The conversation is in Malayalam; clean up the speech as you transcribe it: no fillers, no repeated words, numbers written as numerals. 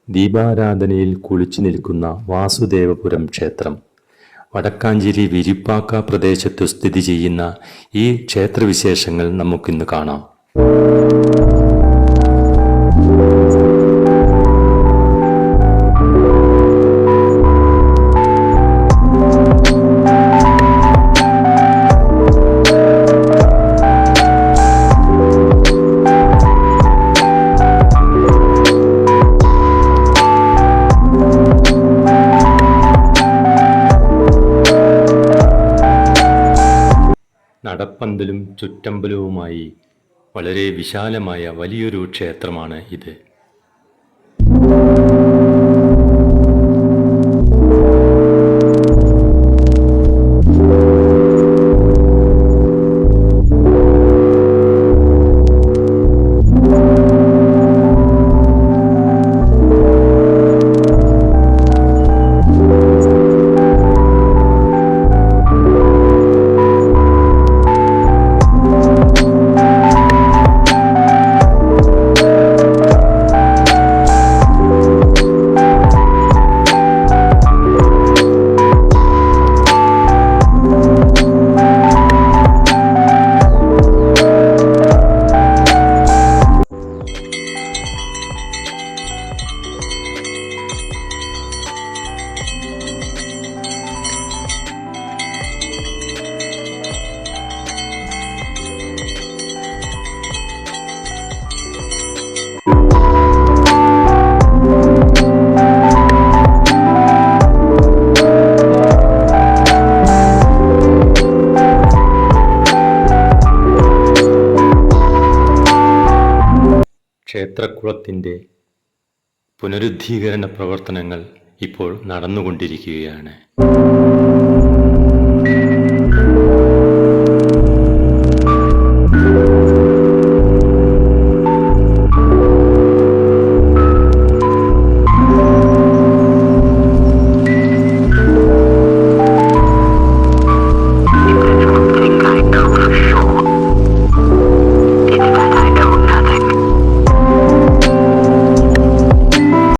ദീപാരാധനയിൽ കുളിച്ചു നിൽക്കുന്ന വാസുദേവപുരം ക്ഷേത്രം. വടക്കാഞ്ചേരി വിരിപ്പാക്ക പ്രദേശത്തു സ്ഥിതി ചെയ്യുന്ന ഈ ക്ഷേത്രവിശേഷങ്ങൾ നമുക്കിന്ന് കാണാം. നടപ്പന്തലും ചുറ്റമ്പലവുമായി വളരെ വിശാലമായ വലിയൊരു ക്ഷേത്രമാണ് ഇത്. ക്ഷേത്രക്കുളത്തിൻ്റെ പുനരുദ്ധീകരണ പ്രവർത്തനങ്ങൾ ഇപ്പോൾ നടന്നുകൊണ്ടിരിക്കുകയാണ്.